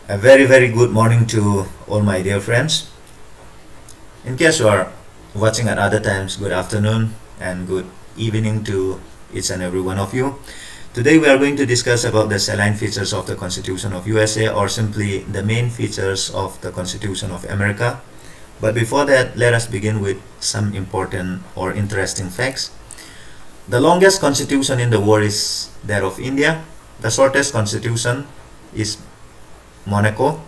A very good morning to all my dear friends. In case you are watching at other times, good afternoon and good evening to each and every one of you. Today we are going to discuss about the salient features of the Constitution of USA, or simply the main features of the Constitution of America. But before that, let us begin with some important or interesting facts. The longest constitution in the world is that of India. The shortest constitution is Monaco,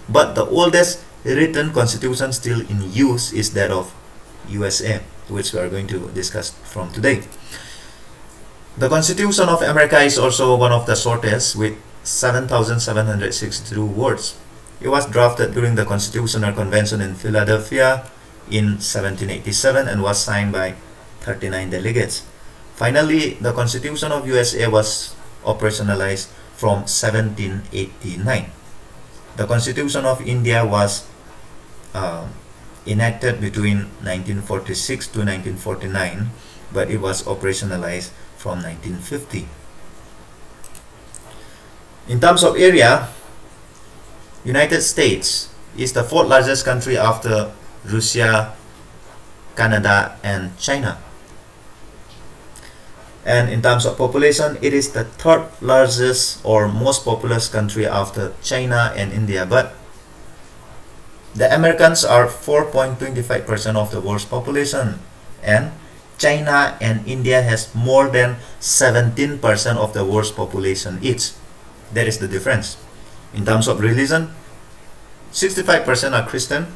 but the oldest written constitution still in use is that of USA, which we are going to discuss from today. The Constitution of America is also one of the shortest, with 7,762 words. It was drafted during the Constitutional Convention in Philadelphia in 1787 and was signed by 39 delegates. Finally, the Constitution of USA was operationalized from 1789. The Constitution of India was enacted between 1946 to 1949, but it was operationalized from 1950. In terms of area, United States is the fourth largest country after Russia, Canada, and China. And in terms of population, it is the third largest or most populous country after China and India. But the Americans are 4.25% of the world's population, and China and India has more than 17% of the world's population each. That is the difference. In terms of religion, 65% are Christian,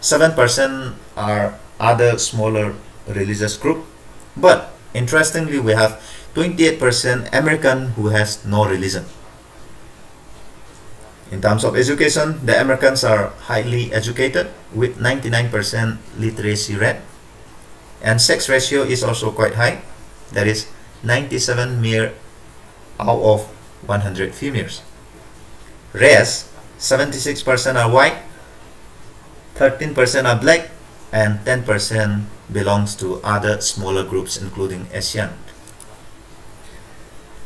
7% are other smaller religious group, but interestingly, we have 28% American who has no religion. In terms of education, the Americans are highly educated with 99% literacy rate, and sex ratio is also quite high. That is 97 male out of 100 females. Race, 76% are white, 13% are black, and 10% belongs to other smaller groups including Asian.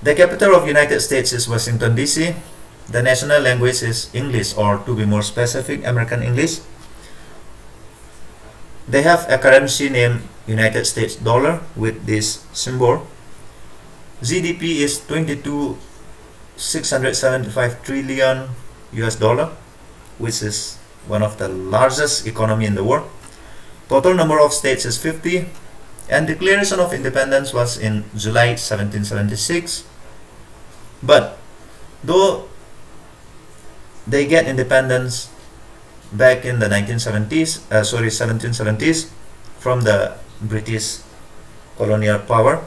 The capital of United States is Washington, D.C. The national language is English, or to be more specific, American English. They have a currency named United States dollar with this symbol. GDP is 22,675 trillion US dollar, which is one of the largest economy in the world. Total number of states is 50, and Declaration of Independence was in July 1776. But though they get independence back in the 1770s from the British colonial power,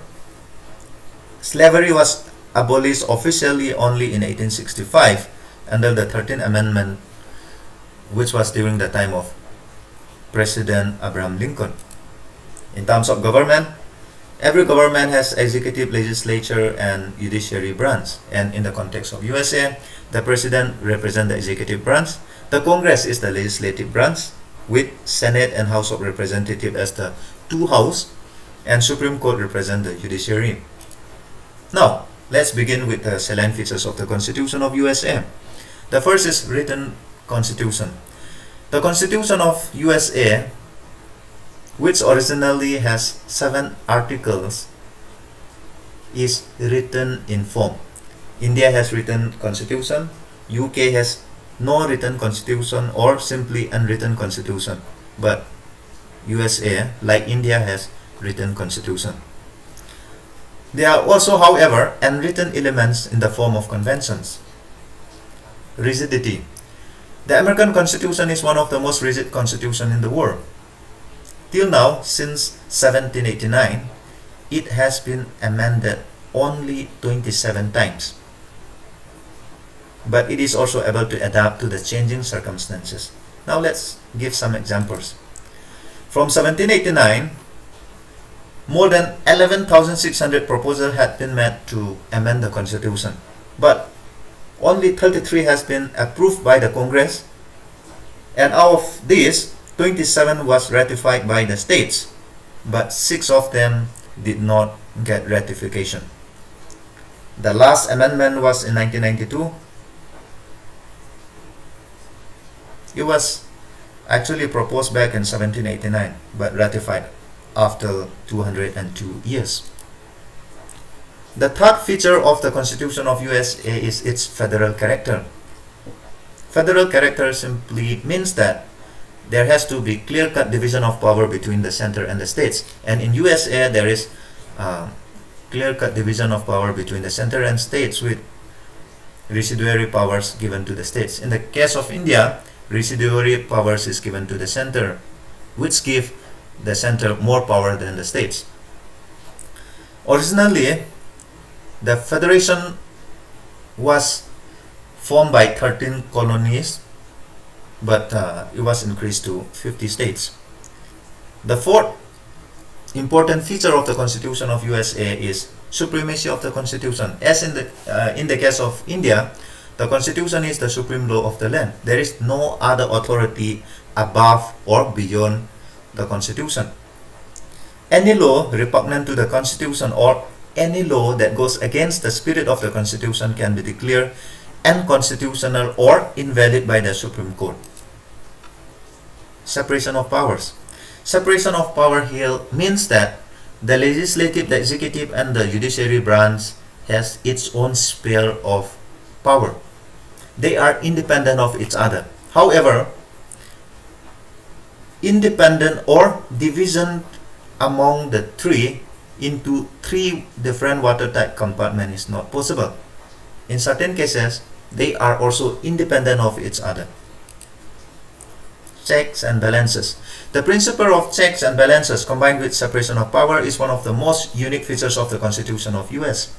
slavery was abolished officially only in 1865 under the 13th Amendment, which was during the time of President Abraham Lincoln. In terms of government, every government has executive, legislature, and judiciary branch. And in the context of USA, the president represents the executive branch, the Congress is the legislative branch, with Senate and House of Representatives as the two houses, and Supreme Court represents the judiciary. Now, let's begin with the salient features of the Constitution of USA. The first is written constitution. The Constitution of USA, which originally has 7 articles, is written in form. India has written constitution, UK has no written constitution or simply unwritten constitution, but USA, like India, has written constitution. There are also, however, unwritten elements in the form of conventions. Rigidity. The American Constitution is one of the most rigid constitutions in the world. Till now, since 1789, it has been amended only 27 times. But it is also able to adapt to the changing circumstances. Now let's give some examples. From 1789, more than 11,600 proposals had been made to amend the Constitution, but only 33 has been approved by the Congress, and out of these, 27 was ratified by the states, but 6 of them did not get ratification. The last amendment was in 1992, It was actually proposed back in 1789 but ratified after 202 years. The third feature of the Constitution of USA is its federal character. Federal character simply means that there has to be clear-cut division of power between the center and the states. And in USA, there is clear-cut division of power between the center and states, with residuary powers given to the states. In the case of India, residuary powers is given to the center, which give the center more power than the states. Originally, the federation was formed by 13 colonies, but it was increased to 50 states. The fourth important feature of the Constitution of USA is supremacy of the Constitution. As in the case of India, the Constitution is the supreme law of the land. There is no other authority above or beyond the Constitution. Any law repugnant to the Constitution or any law that goes against the spirit of the Constitution can be declared unconstitutional or invalid by the Supreme Court. Separation of powers. Separation of power here means that the legislative, the executive, and the judiciary branch has its own sphere of power. They are independent of each other. However, independent or division among the three into three different watertight compartments is not possible. In certain cases, they are also independent of each other. Checks and balances. The principle of checks and balances combined with separation of power is one of the most unique features of the Constitution of US.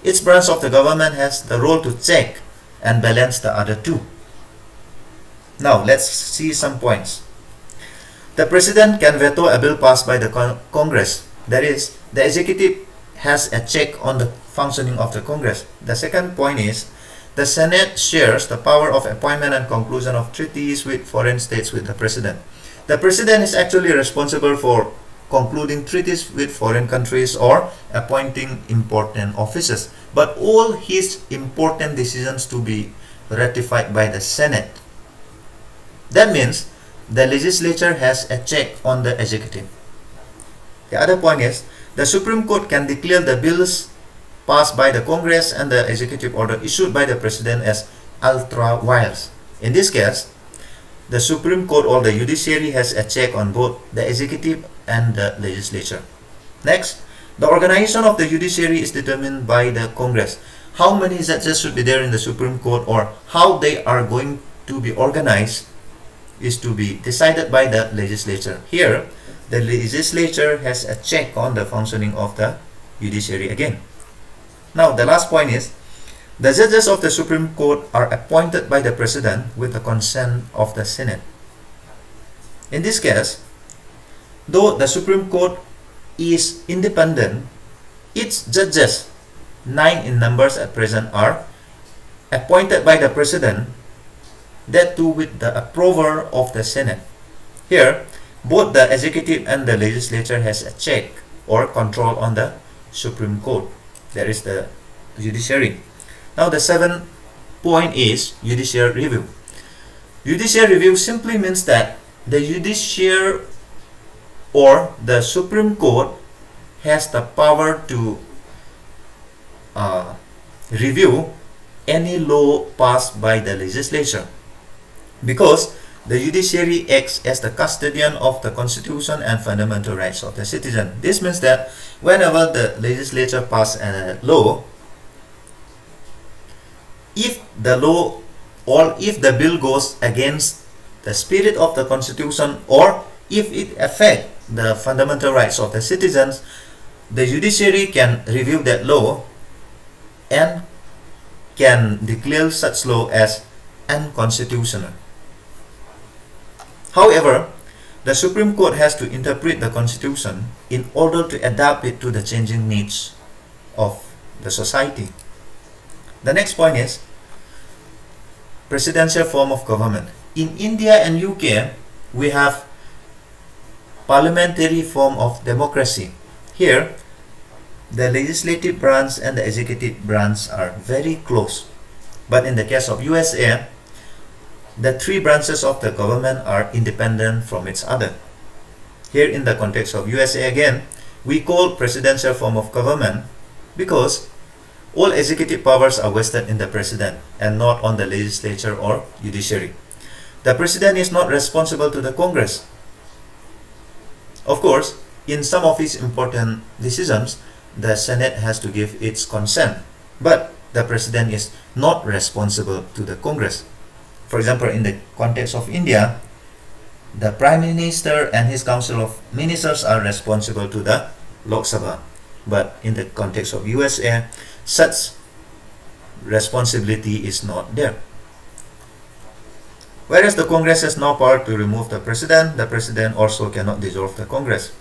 Each branch of the government has the role to check and balance the other two. Now, let's see some points. The President can veto a bill passed by the Congress. That is, the executive has a check on the functioning of the Congress. The second point is, the Senate shares the power of appointment and conclusion of treaties with foreign states with the President. The President is actually responsible for concluding treaties with foreign countries or appointing important officers, but all his important decisions to be ratified by the Senate. That means the legislature has a check on the executive. The other point is, the Supreme Court can declare the bills passed by the Congress and the executive order issued by the President as ultra vires. In this case, the Supreme Court or the judiciary has a check on both the executive and the legislature. Next, the organization of the judiciary is determined by the Congress. How many judges should be there in the Supreme Court or how they are going to be organized is to be decided by the legislature. Here, the legislature has a check on the functioning of the judiciary again. Now, the last point is, the judges of the Supreme Court are appointed by the President with the consent of the Senate. In this case, though the Supreme Court is independent, its judges, 9 in numbers at present, are appointed by the President, that too with the approval of the Senate. Here, both the executive and the legislature has a check or control on the Supreme Court. There is the judiciary. Now, the seventh point is judicial review. Judicial review simply means that the judiciary or the Supreme Court has the power to review any law passed by the legislature, because the judiciary acts as the custodian of the Constitution and fundamental rights of the citizen. This means that whenever the legislature passes a law, if the law or if the bill goes against the spirit of the Constitution or if it affects the fundamental rights of the citizens, the judiciary can review that law and can declare such law as unconstitutional. However, the Supreme Court has to interpret the Constitution in order to adapt it to the changing needs of the society. The next point is presidential form of government. In India and UK, we have parliamentary form of democracy. Here, the legislative branch and the executive branch are very close. But in the case of USA, the three branches of the government are independent from each other. Here in the context of USA again, we call presidential form of government because all executive powers are vested in the president and not on the legislature or judiciary. The president is not responsible to the Congress. Of course, in some of its important decisions, the Senate has to give its consent, but the president is not responsible to the Congress. For example, in the context of India, the Prime Minister and his Council of Ministers are responsible to the Lok Sabha. But in the context of USA, such responsibility is not there. Whereas the Congress has no power to remove the president also cannot dissolve the Congress.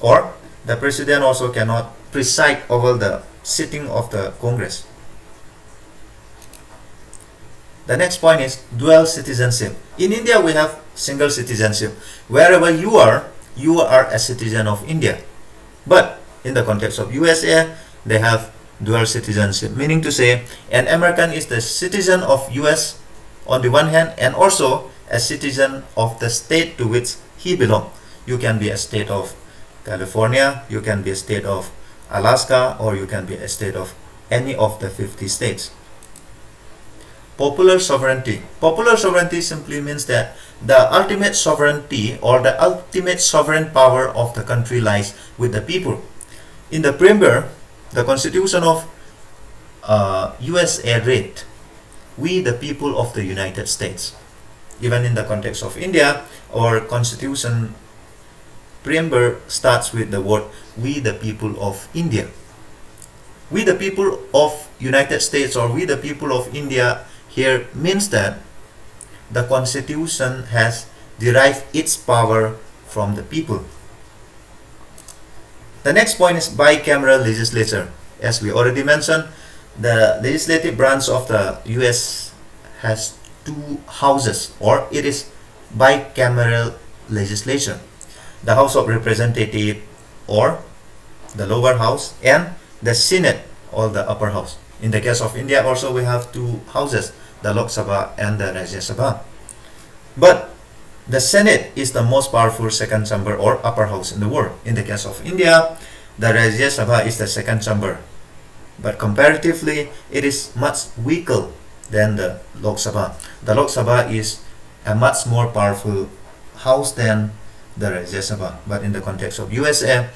Or the president also cannot preside over the sitting of the Congress. The next point is dual citizenship. In India, we have single citizenship. Wherever you are a citizen of India. But in the context of USA, they have dual citizenship, meaning to say an American is the citizen of US on the one hand and also a citizen of the state to which he belongs. You can be a state of California, you can be a state of Alaska, or you can be a state of any of the 50 states. Popular sovereignty. Popular sovereignty simply means that the ultimate sovereignty or the ultimate sovereign power of the country lies with the people. In the preamble, the Constitution of USA read, "We the people of the United States." Even in the context of India, our Constitution preamble starts with the word "We the people of India." We the people of United States or we the people of India here means that the Constitution has derived its power from the people. The next point is bicameral legislature. As we already mentioned, the legislative branch of the US has two houses, or it is bicameral legislature. The House of Representatives, or the lower house, and the Senate, or the upper house. In the case of India also we have two houses, the Lok Sabha and the Rajya Sabha. But the Senate is the most powerful second chamber or upper house in the world. In the case of India, the Rajya Sabha is the second chamber. But comparatively, it is much weaker than the Lok Sabha. The Lok Sabha is a much more powerful house than the Rajya Sabha. But in the context of USA,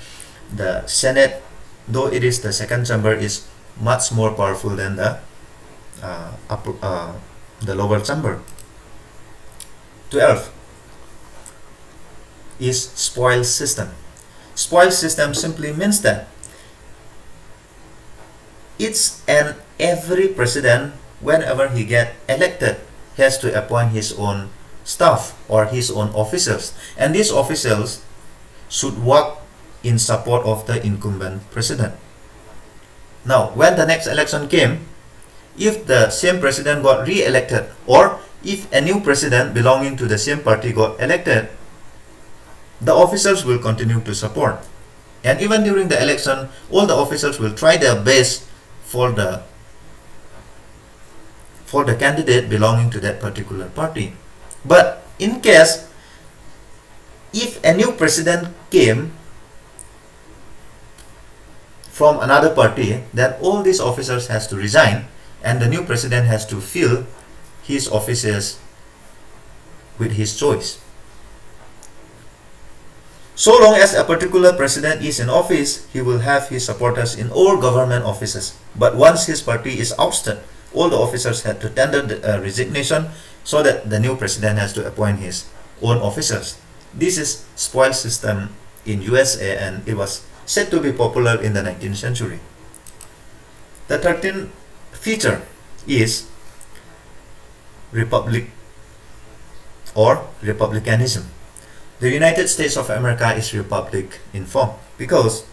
the Senate, though it is the second chamber, is much more powerful than the lower chamber. 12 is spoil system. Spoil system simply means that each and every president, whenever he get elected, has to appoint his own staff or his own officials, and these officials should work in support of the incumbent president. Now, when the next election came, if the same president got re-elected, or if a new president belonging to the same party got elected, the officers will continue to support. And even during the election, all the officers will try their best for the candidate belonging to that particular party. But in case, if a new president came from another party, then all these officers has to resign, and the new president has to fill his offices with his choice. So long as a particular president is in office, he will have his supporters in all government offices. But once his party is ousted, all the officers had to tender the resignation, so that the new president has to appoint his own officers. This is spoil system in USA, and it was said to be popular in the 19th century. The 13th feature is republic or republicanism. The United States of America is republic in form because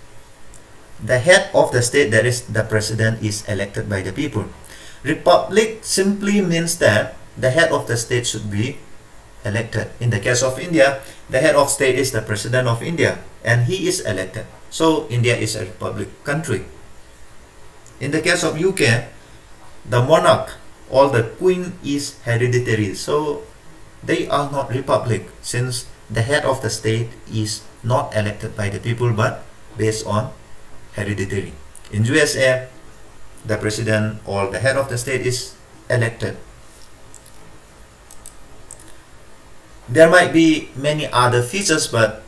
the head of the state, that is the president, is elected by the people. Republic simply means that the head of the state should be elected. In the case of India, the head of state is the president of India, and he is elected. So India is a republic country. In the case of UK, the monarch all the queen is hereditary. So they are not republic, since the head of the state is not elected by the people but based on hereditary. In USA, the president or the head of the state is elected. There might be many other features, but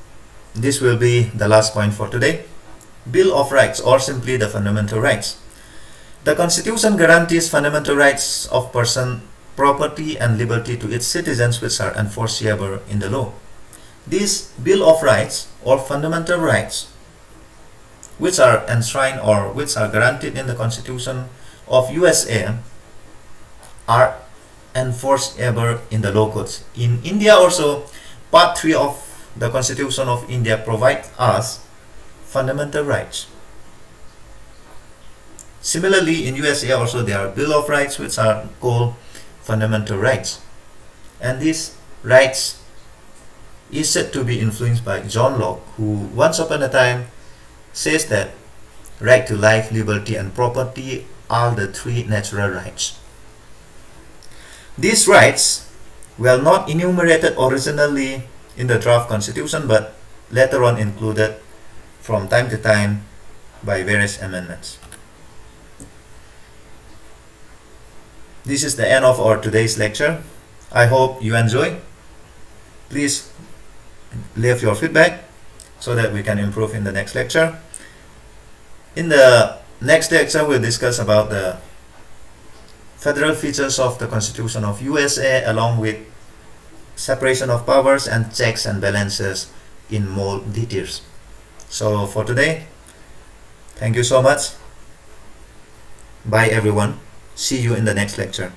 this will be the last point for today. Bill of Rights, or simply the fundamental rights. The Constitution guarantees fundamental rights of person, property, and liberty to its citizens, which are enforceable in the law. This Bill of Rights, or fundamental rights, which are enshrined or which are granted in the Constitution of USA, are enforceable in the law codes. In India also, Part 3 of the Constitution of India provides us fundamental rights. Similarly, in USA also there are Bill of Rights which are called fundamental rights. And these rights is said to be influenced by John Locke, who once upon a time says that right to life, liberty, and property are the three natural rights. These rights were not enumerated originally in the draft constitution, but later on included from time to time by various amendments. This is the end of our today's lecture. I hope you enjoy. Please leave your feedback so that we can improve in the next lecture. In the next lecture, we'll discuss about the federal features of the Constitution of USA, along with separation of powers and checks and balances in more details. So for today, thank you so much. Bye everyone. See you in the next lecture.